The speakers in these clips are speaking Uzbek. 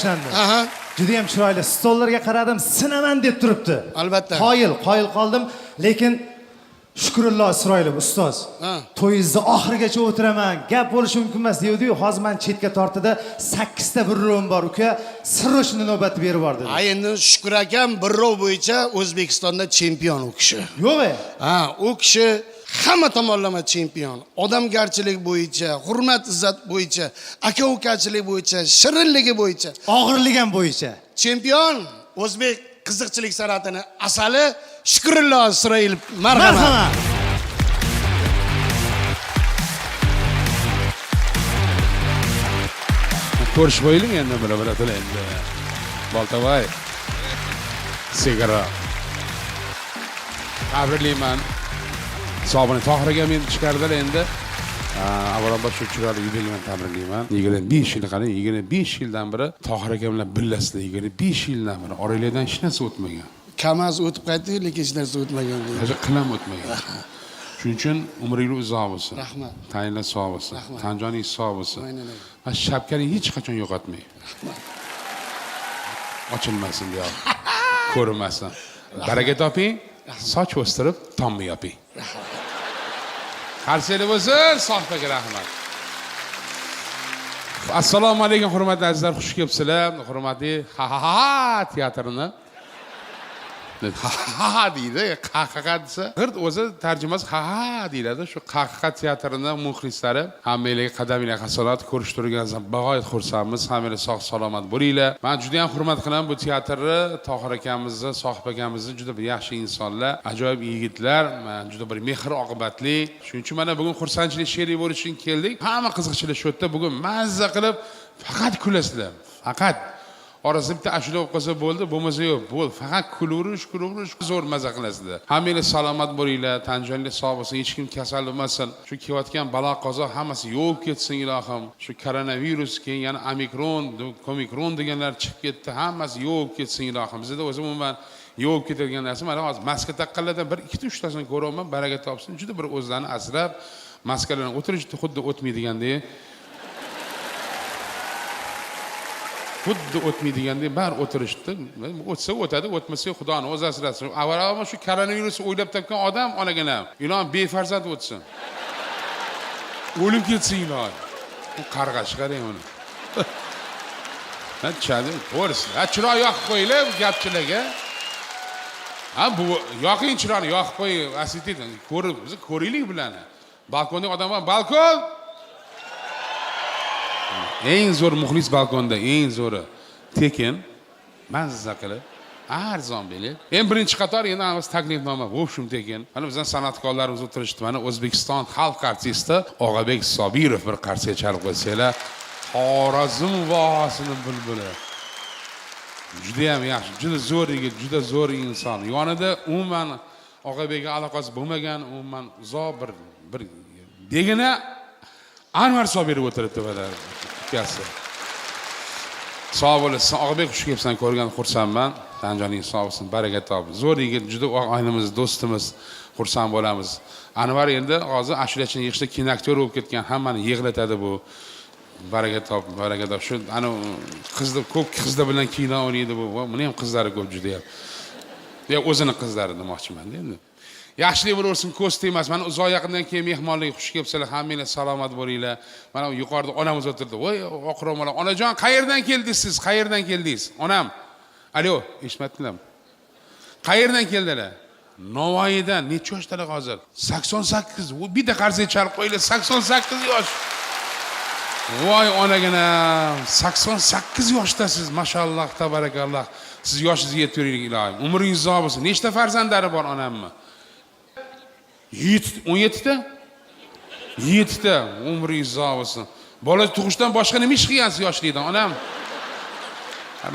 Aha. Juda ham chiroyli. Stollarga qaradim, sinaman deb turibdi. Albatta. Qoyil qoldim, lekin Shukrullo Isroilov ustoz. To'yingizni oxirigacha o'tiraman. Gap bo'lishi mumkin emas deydi-yu, hozir men chetga tortida 8 ta birrovim bor uka. Sirrochni navbatni berib yubordi. Ha, endi Shukur akam birrov bo'yicha O'zbekistonda chempion u kishi. Yo'q-e? Ha, u kishi hamma tomonlama chempion. Odamgarchilik bo'yicha, hurmat izzat bo'yicha, aka-ukachilik bo'yicha, shirinligi bo'yicha, Og'irlik ham bo'yicha. chempion. O'zbek qiziqchilik san'atini asali Shukrullo Isroilov. Marhamat. Marhamat. Ko'rish bo'yiling endi bir endi. Boltavoy. Sigara. Tabriklayman. Hisobini Tohir aka meni chiqardilar endi. Avvalambor shu chiroyli yubileyni tabriklayman. 25 yil qarang, 25 yildan beri Tohir aka bilan birlasizlar. 25 yildan beri oranglardan hech narsa o'tmagan. Kamaz o'tib qaytdi, lekin hech narsa o'tmagan deydi. Hozir qilam o'tmagan. Shuning uchun umringiz uzoq bo'lsin. Rahmat. Tayinlar sog' bo'lsin. Rahmat. Tanjoningiz sog' bo'lsin. Aynan öyle. Va shapkani hech qachon yo'qotmang. Ochilmasin diyor. Ko'rinmasin. Baraka toping, soch o'stirib, tomni yoping. Qarshilik bo'lsin, sohbaga rahmat. Assalomu alaykum hurmatli azizlar, xush kelibsizlar. Hurmatli ha teatrini ha deydi, qahqaha desa, g'irt o'zi tarjimasi ha deyiladi. Shu qahqaha teatrining muxlislari hammanglarga qadaminglar hasanat ko'rish turganingizdan bag'oyat xursandmiz. Hammanglar sog' salomat bo'linglar. Men juda ham hurmat qilaman bu teatrni, Tohir akamizni, Sohib akamizni juda bir yaxshi insonlar, ajoyib yigitlar, juda bir mehr oqibatli. Shuning uchun mana bugun xursandchilik she'ri bo'lish uchun keldik. Hamma qiziqchilik shu yerda bugun mazza qilib faqat kulasizlar. Faqat orasida bitta ashula o'qib qolsa bo'ldi, bo'lmasa yo'q, bo'ldi. Faqat kulurish, zo'r maza qilasizlar. Hammanglar salomat bo'linglar, tanjoningiz sog' bo'lsin, hech kim kasal bo'lmasin. Shu kelayotgan balo qazo hammasi yo'q ketsin ilohim. Shu koronavirus, keyin yana omikron deganlar chiqib ketdi, hammasi yo'q ketsin ilohim. Bizda o'zi umuman yo'q ketadigan narsa. Mana hozir maska taqqanlardan 1-2 3tasini ko'ryapman, baraka topsin. Juda bir o'zlarini asrab, maskalarni o'tirishdi xuddi o'tmaydigandek. Xuddi o'tmaydigandek bar o'tirishdi. O'tsa o'tadi, o'tmasa Xudoning o'zi asrasin. Avvalroq shu koronavirusni o'ylab topgan odam onagina, ilohim befarzand o'tsin. O'lib ketsin ilohim. Bu qarg'ash qarang uni. Ha, chadi, ko'rsiz. Ha, chiroy yoqib qo'yinglar bu gapchilarga. Ha, bu yoqing chiroyni yoqib qo'ying, asitet ko'rib, biz ko'raylik bularni. Balkonda odam bor, balkon. Eng zo'r muxlis balkonda, eng zo'ri. Tekin, mazza qilib, arzon belib. Eng birinchi qator endi biz taklifnoma, bo'shum tekin. Mana bizning san'atkorlarimiz o'tirishdi. Mana O'zbekiston xalq artisti Og'abek Sobirov bir qarsiga chalib qo'ysanglar, Xorazm vohasining bulbuli. Juda ham yaxshi, juda zo'r yigit, juda zo'r inson. Yonida umuman Og'abekga aloqasi bo'lmagan, umuman uzoq bir degina Anvar Sobirov o'tiribdi mana. Ukasi. Sog' bo'lasizsan, Og'abek xush kelibsan, ko'rgan xursandman. Tanjoning sog' bo'lsin, baraka top. Zo'r yigit, juda oynamiz, do'stimiz, xursand bo'lamiz. Anvar endi hozir ashulachini yig'ishda kinoaktyor bo'lib ketgan, hammani yig'latadi bu. Baraka top, baraka top. Shu ana ko'p qizlar bilan kino o'ynaydi bu. Buni ham qizlari ko'p juda ham. Ya o'zini qizlari demoqchiman-da endi. Yaxshilik bo'laversin, ko'z tegmas. Mana uzoq yaqindan keyin mehmonlarga xush kelibsizlar, hammanglar salomat bo'linglar. Mana yuqorida onamiz o'tirdi. Voy, oqromalar. Onajon, qayerdan keldingiz siz? Qayerdan keldingiz? Onam. Alo, eshitmadinglarmi? Qayerdan keldilar? Navoiydan. Necha yoshdalar hozir? 88. Bitta qarziga chalib qo'yinglar, 88 yosh. Voy onagina, 88 yoshdasiz. Mashalloh, tabarakalloh. Siz yoshingizni yetib yuring ilohim. Umringiz uzoq bo'lsin. Nechta farzandlari bor onammi? 17 ta? 7 ta. Umringiz uzoq bo'lsin. Bola tug'ishdan boshqa nima ish qilgansiz yoshlikdan, onam?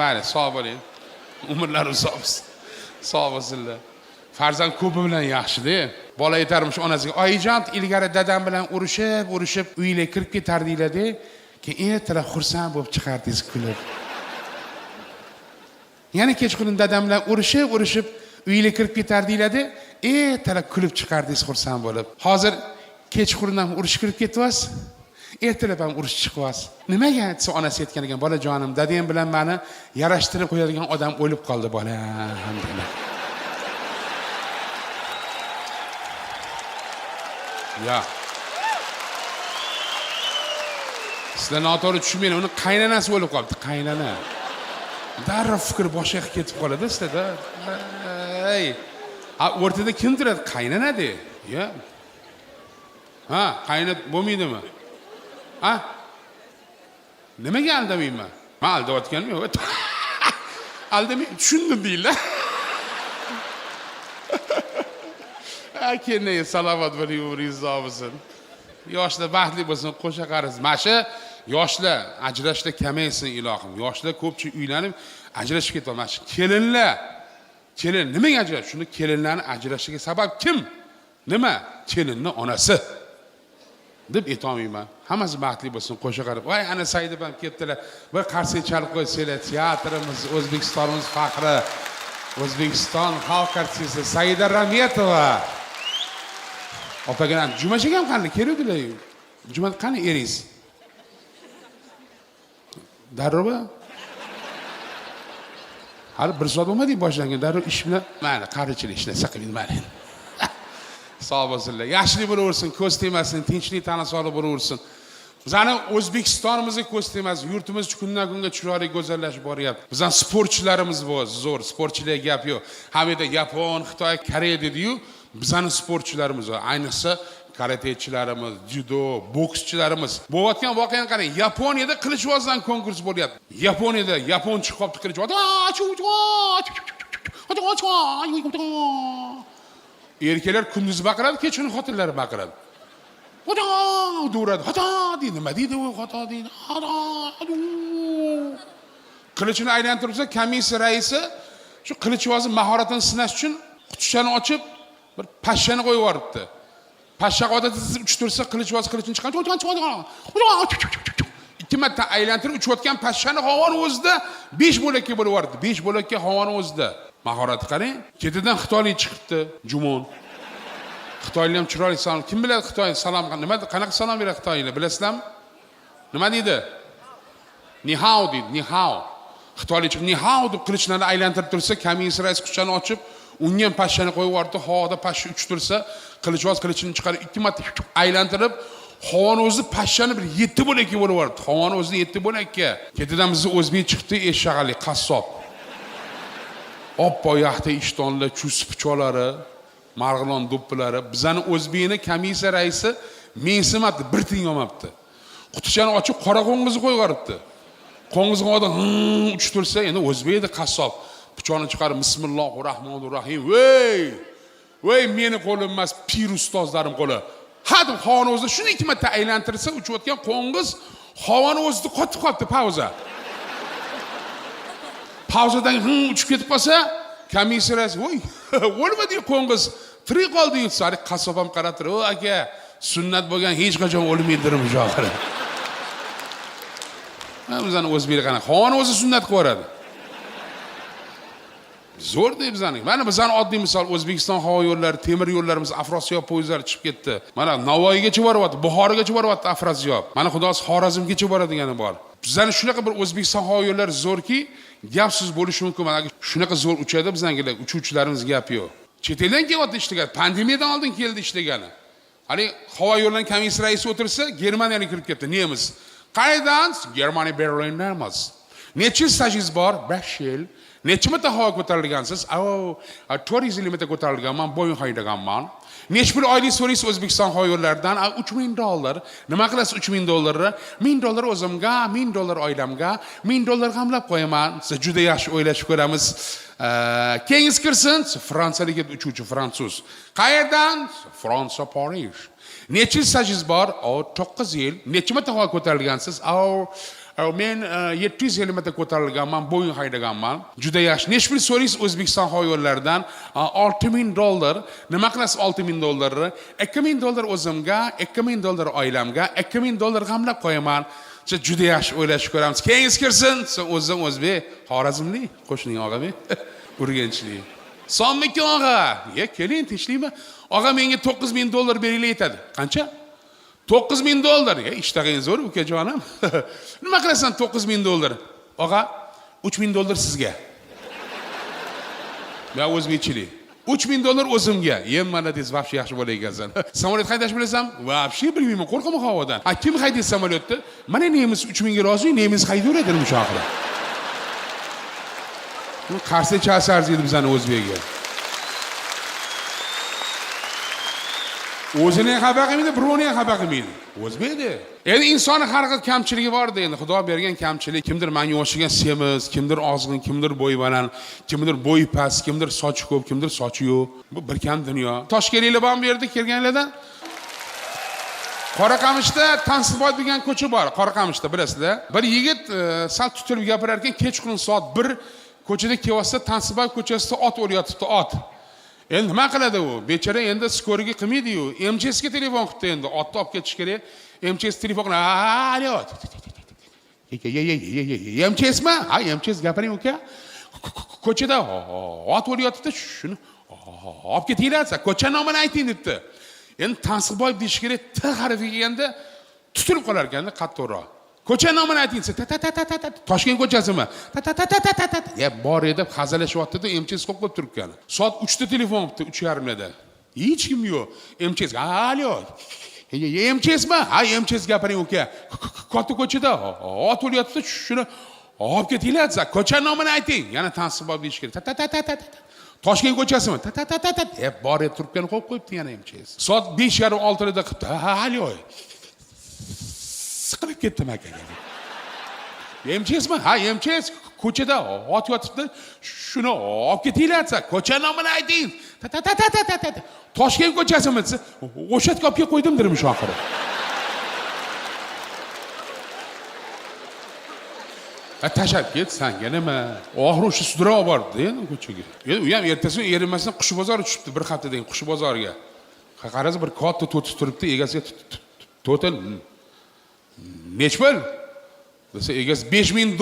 Mayli, sog' bo'ling. Umrlar uzoq bo'lsin. Sog' bo'lsinlar. Farzand ko'pi bilan yaxshi-da. Bola aytarmish onasiga, "Oyijon, ilgari dadam bilan urushib, uyga kirib ketardinglar-da, keyin ertalab xursand bo'lib chiqardingiz kulib." Yana kechqurun dadam bilan urushib, uyga kirib ketardinglar-da, ertalab kulib chiqardingiz xursand bo'lib. Hozir kechqurun ham urush kirib ketyapsiz. ertalab ham urush chiqyapsiz. Nimaga desa onasi aytgan ekan, bolajonim, dadam bilan meni yarashtirib qo'yadigan odam o'lib qoldi bolam dedi. Ya. Sizlar noto'g'ri tushunmang, uni qaynanasi o'lib qolibdi, qaynana. Darrov fikr boshqa ketib qoladi sizlarda. Ey. O'rtada kim turadi? Qaynana-da. Ya. Ha, qaynat bo'lmaydimi? Ha? Nimaga aldamayman? Men aldayotganim yo'q. Aldamay, tushundim deylar. Akene salomat bo'ling, umringiz uzoq bo'lsin. Yoshlar baxtli bo'lsin, qo'sha qariz. Mana yoshlar ajrashishda kamaysin ilohim. Yoshlar ko'pchilik uylanib ajrashib ketolmas. Kelinlar. Kelin nimaga ajrashdi? Shuni kelinlarning ajrashishiga sabab kim? Nima? Kelinning onasi. deb aytolmayman. Hammasi baxtli bo'lsin, qo'sha qarab. Voy, ana Saidov ham ketdilar. Bir qarsak chalib qo'ysanglar, teatrimiz, O'zbekistonimiz faxri. O'zbekiston xalq artisti Saida Rametova. Opagan Jumachaga ham qanday keluvdilar? Juma qani eringiz? Darrova? Hali bir soat bo'lmadi boshlangan. Darrov ish bilan mana qarichilik ishlasa qilmaydi mana. Sog' bo'lsinlar. Yaxshilik bo'laversin, ko'z tegmasin, tinchlik tana sog'lik bo'laversin. Bizning O'zbekistonimizga ko'z tegmasin, yurtimiz kundan kunga chiroyli go'zallashib boryapti. Bizning sportchilarimiz bor, zo'r, sportchilarga gap yo'q. Hamida Yapon, Xitoy, Koreya dedi-yu, bizning sportchilarimiz bor. Ayniqsa karatechilarimiz, judo, bokschilarimiz. Bo'layotgan voqeani qarang. Yaponiyada qilichbozdan konkurs bo'lyapti. Yaponiyada yapon chiqib qolibdi qilichboz. Erkaklar kunduz baqiradi, kechuni xotinlari baqiradi. Duradi. Xato deydi, nima deydi u? Xato deydi. Qilichini aylantiribsa, komissiya raisi shu qilichbozning mahoratini sinash uchun qutichani ochib, bir pashshani qo'yib yuboribdi. Pashsha odatda uch tursa, qilichboz qilichini chiqarib, ikki marta aylantirib uchayotgan pashshani havoni o'zida 5 bo'lakka bo'lib yubordi. 5 bo'lakka havoni o'zida. Mahorati qarang. Ketidan xitoylik chiqibdi, Jumon. Xitoylik ham chiroyli salom. Kim biladi Xitoy salom nima, qanaqa salom beradi Xitoylar, bilasizlarmi? Nima deydi? Ni hao deydi, ni hao. Xitoylik ni hao deb qilichlarni aylantirib tursa, komissiya raisi quchani ochib, unga ham pashshani qo'yib yubordi. Havoda pashsha uch tursa, qilichboz qilichini chiqarib 2 marta aylantirib, havoni o'zi pashshani bir 7 bo'lakka bo'lib yubordi. Havoni o'zini 7 bo'lakka. Ketidan bizni o'zbek chiqdi, eshag'ali qassob. Oppo yaxta ishtonlar, chus pichoqlari, marg'ilon do'ppilari, bizani o'zbekni komissiya raisi mensimabdi, bir tiyin olmabdi. Qutichani ochib qora qo'ng'izni qo'yib yuboribdi. Qo'ng'izga odam uch tursa, endi o'zbekda qassob pichoqni chiqarib bismillahir rohmanir rohim. Voy, meni qo'lim emas, pir ustozlarim qo'li. Hadib havoni o'zida shuni 2 marta aylantirsa, uchayotgan qo'ng'iz havoni o'zida qotib qolibdi, pauza. Pauzadan uchib ketib qolsa, komissiya raisi, voy, o'lmadi qo'ng'iz, tirik qoldi desa, qassob ham qarab turib, "O aka, sunnat bo'lgan hech qachon o'lmaydirim jo'xiri." Bizani o'zbeklar qana, havoni o'zi sunnat qilib yuboradi. Zo'r deb bizani. Mana bizani oddiy misol O'zbekiston havo yo'llari, temir yo'llarimiz, Afrosiyob poyezdlari chiqib ketdi. Mana Navoiygacha boryapti, Buxorogacha boryapti Afrosiyob. Mana xudosi Xorazmgacha boradigani bor. Bizani shunaqa bir O'zbekiston havo yo'llari zo'rki, gapsiz bo'lishi mumkin. Mana shunaqa zo'r uchadi bizangilar, uchuvchilarimiz gap yo'q. Chet eldan kelyapti ishlagan, pandemiyadan oldin keldi ishlagani. Hali havo yo'llarining komissiya raisi o'tirsa, Germaniyalik kirib ketdi, nemis. Qaydan? Germaniya Berlindan emas. Necha stajingiz bor? 5 yil. Necha marta havo ko'tarilgansiz? 400 yilgacha ko'tarilganman, Boeing haydaganman. Necha pul oylik so'raysiz O'zbekiston havo yo'llaridan? $3000. Nima qilasiz $3000? $1000 o'zimga, $1000 oilamga, $1000 g'amlab qo'yaman. Siz juda yaxshi o'ylashib ko'ramiz. Kengiz kirsin, Fransiyalik uchuvchi fransuz. Qayerdan? Fransiya, Parij. Necha stajingiz bor? 9 yil. Necha marta havo ko'tarilgansiz? Men 700 yil marta ko'tarilganman, Boeing haydaganman. Juda yaxshi. Necha pul so'raysiz O'zbekiston havo yo'llaridan? $6000. Nima qilasiz $6000? $2000 o'zimga, $2000 oilamga, $2000 g'amlab qo'yaman. Siz juda yaxshi o'ylashib ko'ramiz. Kengiz kirsin, siz o'zim o'zbek, Xorazmlik, qo'shning og'ami, Urganchlik. Sonmikin og'a, keling tinchlikmi? Og'a menga $9000 beringlar aytadi. Qancha? $9,000. Ishtag'ing zo'r, ukajonim. Nima qilasan $9,000? Og'a, $3,000 sizga. Ya o'zbekchilik. $3,000 o'zimga. Malades, vobshe yaxshi bola ekansan. Samolyot haydash bilasan? Vobshe bilmayman, qo'rqaman havodan. Kim haydaydi samolyotni? Mana nemis 3,000 ga rozi, nemis haydaveradi mushoqida. Bu qarsa chasi arziydi bizani o'zbekga. O'zini xabar qilmaydi, birovni xabar qilmaydi. O'zbekda. Endi insonning har xil kamchiligi bor endi. Xudo bergan kamchilik, kimdir menga o'xshagan semiz, kimdir ozg'in, kimdir bo'y baland, kimdir bo'y past, kimdir sochi ko'p, kimdir sochi yo'q. Bu bir kam dunyo. Toshkentliklar ham bu yerda kelganlardan Qoraqamishda Tansilboy degan ko'cha bor. Qoraqamishda bilasizlar. Bir yigit sal tutilib gapirar ekan, kechqurun soat 1 ko'chada kelyapsa, Tansilboy ko'chasida ot o'lyapti, ot. Endi nima qiladi u? Bechara endi skoriga qilmaydi-yu. MCSga telefon qildi endi. Otni olib ketish kerak. MCS telefonni, alo. MCSmi? Ha, MCS gapiring uka. Ko'chada ot o'lyapti, shuni olib ketinglar, ko'cha nomini ayting debdi. Endi Tansilboy deyish kerak, T harfiga kelganda tutilib qolar ekanda qattiqroq. Ko'cha nomini ayting, Toshkent ko'chasimi? Ya bor edi, hazalashyapti-da, MCS qo'yib turibgan. Soat 3 da telefon qilibdi, 3:30 da. Hech kim yo'q. MCS, alo. MCSmi? Ha, MCS gapiring uka. Katta ko'chada ot o'lyapti, shuni olib ketinglar, ko'cha nomini ayting. Yana Tansilboy deyish kerak. Toshkent ko'chasimi? Bor edi, turibgan qo'yib qo'yibdi yana MCS. Soat 5:30-6 da qilibdi. Alo. Siqilib ketdim akaga. MCSmi? Ha, MCS ko'chada ot yotibdi. Shuni olib ketinglar, ko'cha nomini ayting. Toshkent ko'chasimi? O'sha yerga olib qo'ydim dedim shu oxiri. Tashab ket, senga nima? Oxiri o'sha sudrab bordi endi ko'chaga. Endi u ham ertasi erinmasdan Qush bozor tushibdi bir haftadan Qush bozoriga. Qarasa bir katta to'tib turibdi, egasiga to'tin nech pul? Desa egasi $5,000,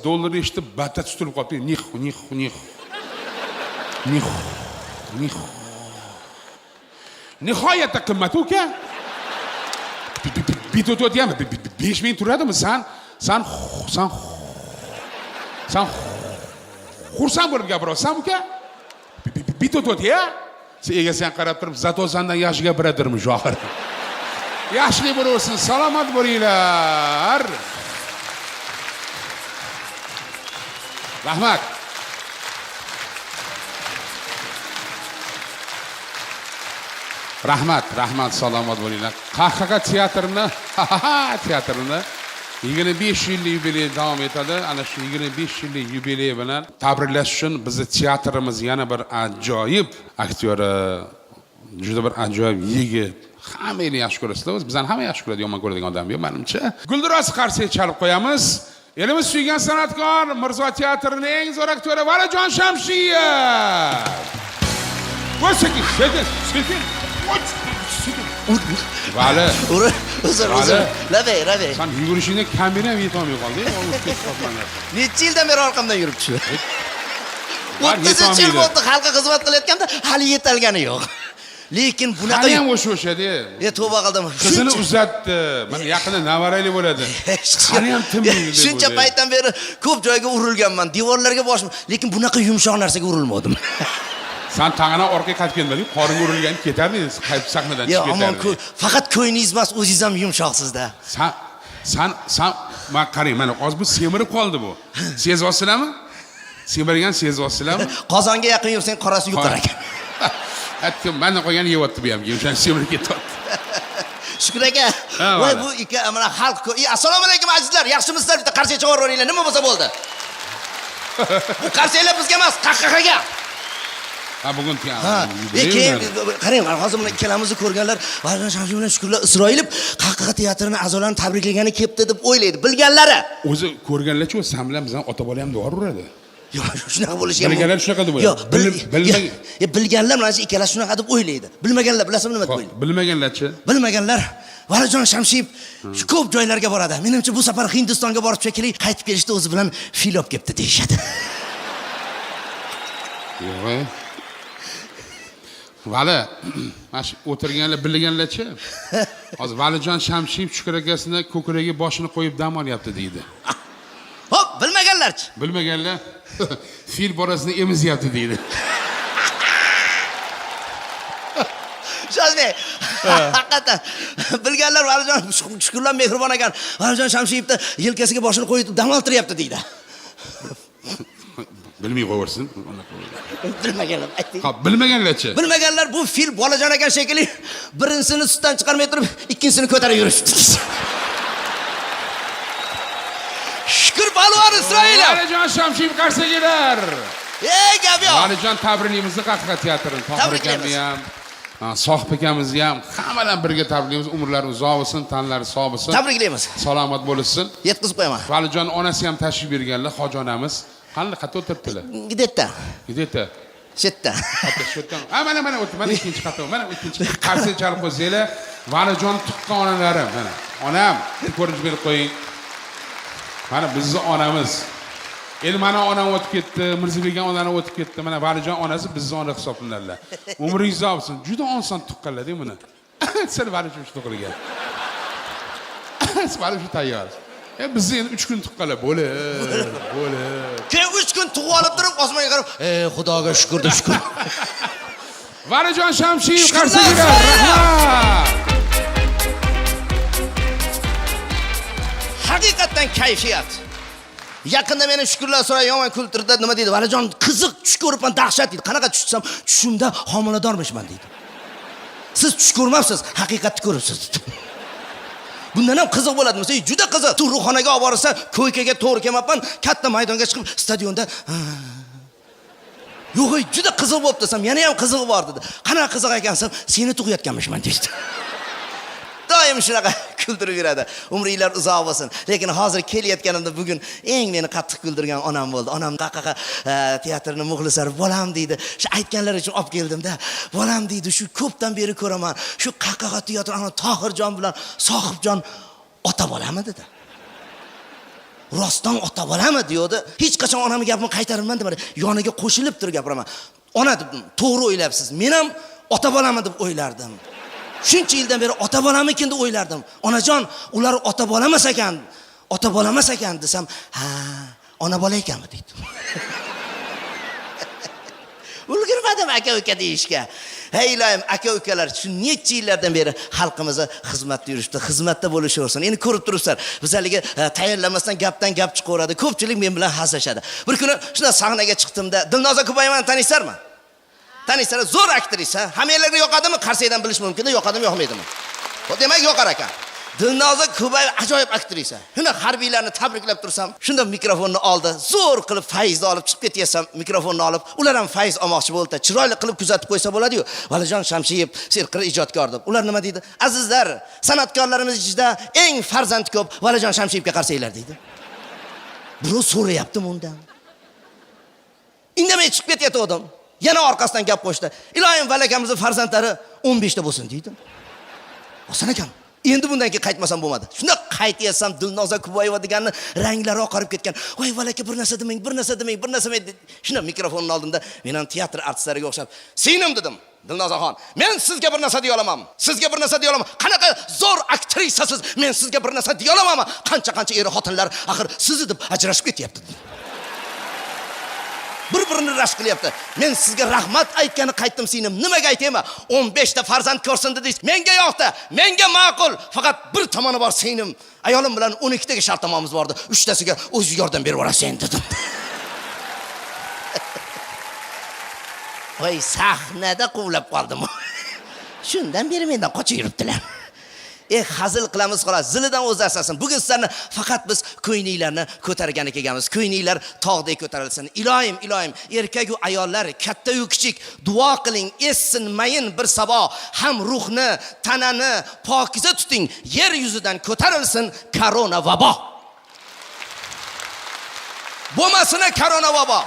dollar eshitib batta tutilib qolibdi. Nix. Nihoyatda qimmat uka. Bitot ham 5,000 turadimi? San xursand bo'lib gapirasan uka. Bitot ya? Sen egasiga qarab turib, zato sandan yaxshi gapiradirmi shohir. Yaxshilik bo'lsin, salomat bo'linglar. Rahmat. Rahmat, salomat bo'linglar. Qahqaha teatrini 25 yillik yubiley davom etadi. Ana shu 25 yillik yubiley bilan tabriklash uchun bizni teatrimiz yana bir ajoyib aktyori, juda bir ajoyib yigit. Hammani yaxshi ko'rasizlar. Bizdan hamma yaxshi ko'radi, yomon ko'radigan odam yo'q menimcha. Guldiroz Qarsiyev chalib qo'yamiz. Elimiz suygan san'atkor Mirzo teatrining eng zo'r aktyori Valijon Shamshiyev. Sekin. Vali. Uzr. Lavey. Sen yugurishingda kamera yetolmay qoldi. Necha yildan beri orqamdan yuribchi. 30 yil bo'ldi xalqqa xizmat qilayotganda hali yetalgani yo'q. Lekin bunaqa ham o'sha-o'shadi. Tavba qildim. Qizini uzatdi. Mana yaqinda navarali bo'ladi. Qani ham tinmaydi. Shuncha paytdan beri ko'p joyga urilganman, devorlarga boshim, lekin bunaqa yumshoq narsaga urilmadim. Sen tag'ana orqaga qaytib kelmading, qoringa urilgan ketardi, qaytib sahnadan chiqib ketardi. Yo'q, faqat ko'yingiz emas, o'zingiz ham yumshoqsizda. Sen men qarang, mana hozir bu semirib qoldi bu. Sezyapsizlarmi? Semirgan sezyapsizlarmi? Qozonga yaqin yursang qorasi yuqar ekan. Hatto mendan qolgan yeyapti bu ham, o'shan semirib ketyapti. Shukr aka. Voy bu mana xalq. Assalomu alaykum azizlar, yaxshimisizlar? Bitta qarshi chiqaraveringlar, nima bo'lsa bo'ldi. Bu qarsiylar bizga emas, qahqahaga. Ha bugun keyin qarang, hozir mana ikkalamizni ko'rganlar, Valijon Shamshiyev bilan Shukrullo Isroilov Qahqaha teatrining a'zolarini tabriklagani kelibdi deb o'ylaydi. Bilganlari. O'zi ko'rganlarchi, sen bilan bizdan ota-bola ham dori uradi. Yo'q, shunaqa bo'lishi ham. Bilganlar shunaqa deb o'ylaydi. Yo'q, bilganlar mana shu ikkalasi shunaqa deb o'ylaydi. Bilmaganlar bilasizmi nima deb o'ylaydi? Bilmaganlarchi? Bilmaganlar Valijon Shamshiyev ko'p joylarga boradi. Menimcha bu safar Hindistonga borib shekilli qaytib kelishda o'zi bilan fil olib kelibdi deyshadi. Vali, mana shu o'tirganlar bilganlarchi? Hozir Valijon Shamshiyev Shukur akasini ko'kragiga boshini qo'yib dam olyapti deydi. Hop, bilmaganlarchi? Bilmaganlar fil borasini emizyapti deydi. Shozbek. Haqiqatan bilganlar Valijon Shukurlar mehribon ekan. Valijon Shamshiyevni yelkasiga boshini qo'yib dam oltiryapti deydi. Bilmay qo'yarsin. Bilmaganlar ayting. Ha, bilmaganlarchi? Bilmaganlar bu fil bolajon ekan shekilli birinchisini sutdan chiqarmay turib, ikkinchisini ko'tarib yurishdi. Shukur balvon Isroil. Valijon Shamshiyev qarsagilar. Ey gap yo'q. Valijon tabriklaymizni Qahqaha teatrini. Tohir akamni ham, Sohib akamizni ham hammadan birga tabriklaymiz. Umrlari uzoq bo'lsin, tanlari sog' bo'lsin. Tabriklaymiz. Salomat bo'lsin. Yetkazib qo'yaman. Valijon onasi ham tashrif berganlar, hojonamiz. Qani qayerda o'tiribdilar? Gidetda. Gidetda. Shetda. Shetdan. Mana o'tib, mana ikkinchi qator, mana ikkinchi qarshi chalib qo'ysanglar, Valijon tuqqan onalarim, mana. Onam, ko'rib berib qo'ying. Mana bizning onamiz. Endi mana onam o'tib ketdi, Mirzabekning onasi o'tib ketdi. Mana Valijon onasi bizning ona hisoblanadilar. Umringiz uzoq bo'lsin. Juda oson tuqqanlar-da buni. Siz Valijon shu tuqqanlar. Valijon tayyor. Biz endi 3 kun tuqqanlar bo'lib. Keyin 3 kun tug'ib olib turib, osmonga qarab, Xudoga shukr deb shukr. Valijon Shamshiyev qarsagilar. Rahmat. Haqiqatan kayfiyat. Yaqinda meni Shukurlar so'ray yomon kulturda nima deydi? Valijon qiziq tush ko'ribman, dahshat deydi. Qanaqa tushsam, tushimda homiladormishman deydi. Siz tush ko'rmabsiz, haqiqatni ko'ribsiz. Bundan ham qiziq bo'ladimi? Juda qiziq. Tug'ruqxonaga olib borsa, ko'ykaga to'g'ri kelmabman, katta maydonga chiqib, stadionda yo'q, juda qiziq bo'lib desam, yana ham qiziq bor dedi. Qanaqa qiziq ekansan, seni tug'yotganmishman deydi. Doim shunaqa kuldirib yuradi. Umringlar uzoq bo'lsin. Lekin hozir kelayotganimda bugun eng meni qattiq kuldirgan onam bo'ldi. Onam Qahqaha teatrining muxlislari bolam deydi. Shu aytganlar uchun olib keldim-da. Bolam deydi, shu ko'pdan beri ko'raman. Shu Qahqaha teatrini Tohirjon bilan Sohibjon ota bolami dedi. Rostdan ota bolami deydi. Hech qachon onamning gapini qaytarmayman deb yoniga qo'shilib turib gapiraman. Ona dedim, to'g'ri o'ylabsiz. Men ham ota bolami deb o'ylardim. Shuncha yildan beri ota bolamikin deb o'ylardim. Onajon, ular ota bolamas ekan desam, ha, ona bola ekanmi deydi. Ulgurmadim aka-uka deyishga. Hey ilohim, aka-ukalar, shu necha yillardan beri xalqimizga xizmatda yurishdi, xizmatda bo'lishaversin. Endi ko'rib turibsizlar, bizlarga tayyorlamasdan gapdan gap chiqaveradi. Ko'pchilik men bilan hazillashadi. Bir kuni shunda sahnaga chiqdimda, Dilnoza Kubayevani taniysizlarmi? Taniysizlar, zo'r aktrisa. Hammalarga yoqadimi? Qarsaydan bilish mumkin-da, yoqadimi, yoqmaydimi? Demak, yoqar ekan. Dilnoza Kubayev ajoyib aktrisa. Shunda harbiylarni tabriklab tursam, shunda mikrofonni oldi, zo'r qilib Fayzni olib chiqib ketyapsam, mikrofonni olib, ular ham Fayz olmoqchi bo'ldi. Chiroyli qilib kuzatib qo'ysa bo'ladi-yu. Valijon Shamshiyev serqir ijodkor deb. Ular nima deydi? Azizlar, san'atkorlarimiz ichida eng farzand ko'p Valijon Shamshiyevga qarsaylar deydi. Birov so'rayapti undan. Indamay chiqib ketayotgandim. Yana orqasidan gap qo'shdi. Ilohim valakamizning farzandlari 15 ta bo'lsin deydi. Oson ekan. Endi bundan keyin qaytmasam bo'lmadi. Shunda qaytaysam Dilnoza Kubayeva deganni ranglari oqarib ketgan. Voy valaka, bir narsa demang. Shunda mikrofonni oldimda, men ham teatr artistlariga o'xshab, "Singlim" dedim. Dilnozaxon, men sizga bir narsa deya olaman. Qanaqa zo'r aktrisasiz, men sizga bir narsa deya olamanmi? Qancha eri xotinlar axir sizni deb ajrashib ketyapti. Bir-birini rashk qilyapti. Men sizga rahmat aytgani qaytdim singlim. Nimaga aytayman? 15 ta farzand ko'rsin dedingiz. Menga yoqdi. Menga ma'qul. Faqat bir tomoni bor singlim. Ayolim bilan 12 taga shartnomamiz bor edi. 3 tasiga o'zi yordam berib orasan dedim. Voy, sahnada quvlab qoldim. Shundan beri mendan qochib yuribdilar. Hazil qilamiz xolos. Zilidan o'z asasin. Bugun sizlarni faqat biz ko'yninglarni ko'targani kelganmiz. Ko'yninglar tog'dek ko'tarilsin. Ilohim, erkak va ayollar, katta va kichik duo qiling, essinmayin bir sabo, ham ruhni, tanani pokiza tuting. Yer yuzidan ko'tarilsin korona vabo. Bo'lmasina korona vabo.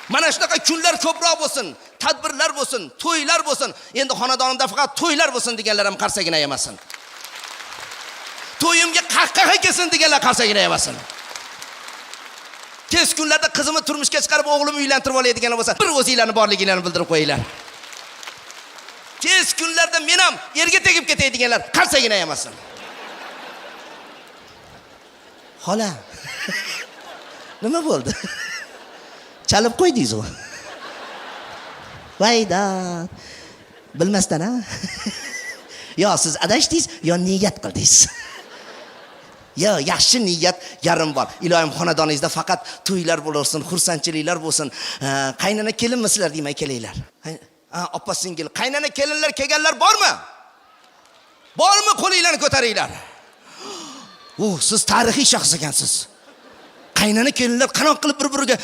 Mana shunaqa kunlar ko'proq bo'lsin, tadbirlar bo'lsin, to'ylar bo'lsin. Endi xonadonimda faqat to'ylar bo'lsin deganlar ham qarsagina emasin. To'yimga Qahqaha kelsin deganlar qarsagina emasin. Tez kunlarda qizimni turmushga chiqarib o'g'limni uylantirib oladigan bo'lsa, bir o'zinglarni borligingizni bildirib qo'yinglar. Tez Tez kunlarda men ham erga tegib ketadiganlar qarsagina emasin. Xola. Nima bo'ldi? Chalib qo'ydingiz u. Vayda. Bilmasdan ha? Yo siz adashdingiz, yo niyat qildingiz. Yo, yaxshi niyat yarim bor. Ilohim xonadoningizda faqat to'ylar bo'lsin, xursandchiliklar bo'lsin. Qaynana kelinmisizlar demay kelinglar. Oppa singil, qaynana kelinlar kelganlar bormi? Bormi? Qo'linglarni ko'taringlar. Siz tarixiy shaxs ekansiz. Qaynana kelinlar qanoq qilib bir-biriga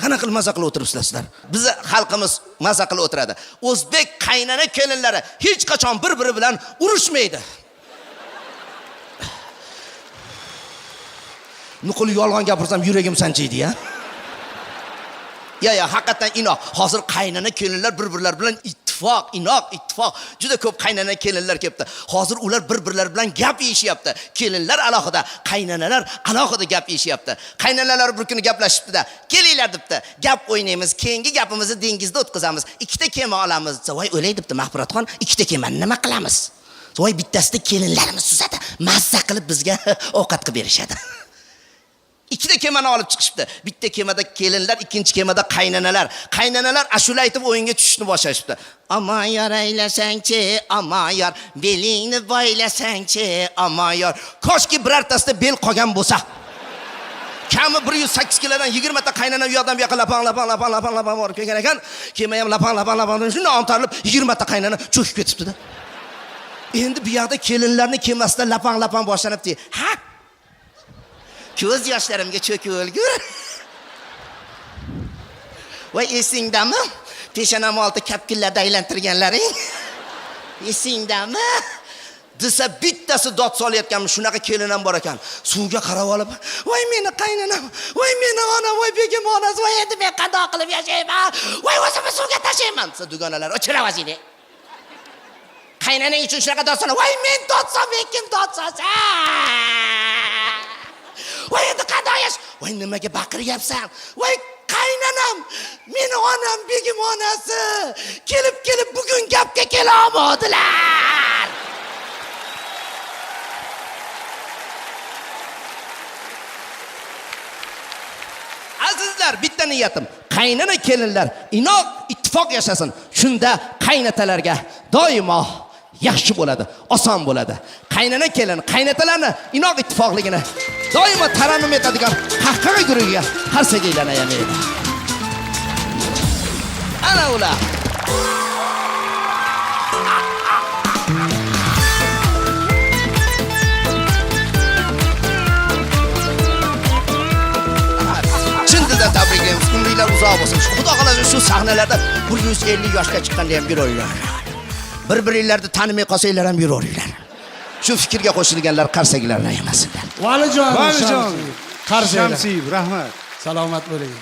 qana qilib maza qilib o'tiribsizlar. Biz xalqimiz maza qilib o'tiradi. O'zbek qaynana kelinlari hech qachon bir-biri bilan urushmaydi. Nuqul yolg'on gapirsam yuragim sanchiydi-ya. Ya, haqiqatan inoq. Hozir qaynana kelinlar bir-birlari bilan ittifoq, juda ko'p qaynana kelinlar kelibdi. Hozir ular bir-birlari bilan gap yeyishyapti. Kelinlar alohida, qaynanalar alohida gap yeyishyapti. Qaynanalar bir kuni gaplashibdi-da. Kelinglar debdi. Gap o'ynaymiz, keyingi gapimizni dengizda o'tkazamiz. Ikkita kema olamiz. Voy o'lay debdi Mahmurodxon. Ikkita kemani nima qilamiz? Voy bittasida kelinlarimiz suzadi. Mazza qilib bizga ovqat qilib berishadi. Ikkita kemani olib chiqishibdi. Bitta kemada kelinlar, ikkinchi kemada qaynanalar. Qaynanalar ashula aytib o'yinga tushishni boshlashibdi. Aman yor aylasangchi, aman yor, belingni boylasangchi, aman yor. Koshki birortasida bel qolgan bo'lsa. Kami 108 kilodan 20 ta qaynana u yoqdan bu yoqqa lapang borib kelgan ekan. Kema ham lapang shunday ontarilib 20 ta qaynana cho'kib ketibdi-da. Endi bu yoqda kelinlarning kemasida lapang boshlanibdi. Ha? Ko'z yoshlarimga cho'kib o'lgur. Voy esingdami? Peshonam olti kapkillarda aylantirganlaring. Esingdami? Desa bittasi dod solayotgan shunaqa kelinam bor ekan. Suvga qarab olib, "Voy meni qaynanam, voy meni onam, voy begim onasi, voy endi men qandoq qilib yashayman? Voy o'zimni suvga tashlayman." Desa dugonalar, "O'chira vaziyni." Qaynanang uchun shunaqa dod sola, "Voy men dodsam, men kim dodsosa?" Voy endi qanday yash? Voy nimaga baqiryapsan? Voy qaynanam, meni onam, begim onasi kelib bugun gapga kela olmadilar. Azizlar, bitta niyatim. Qaynana kelinlar inoq ittifoq yashasin. Shunda qaynatalarga doimo yaxshi bo'ladi, oson bo'ladi. Qaynana kelin, qaynatalarni inoq ittifoqligini doimo tarannum etadigan haqiqiy guruhiga har sagaylanaydi. Ana ular. Chindan tabriklaymiz. Umidlar uzoq bo'lsin. Xudo xolasa shu sahnalarda 150 yoshga chiqqanda ham yuraveringlar. Bir-biringlarni tanimay qolsanglar ham yuraveringlar. Shu fikrga qo'shilganlar qarsaklarni yemasinlar. Valijon, Shamsiyev, rahmat. Salomat bo'ling.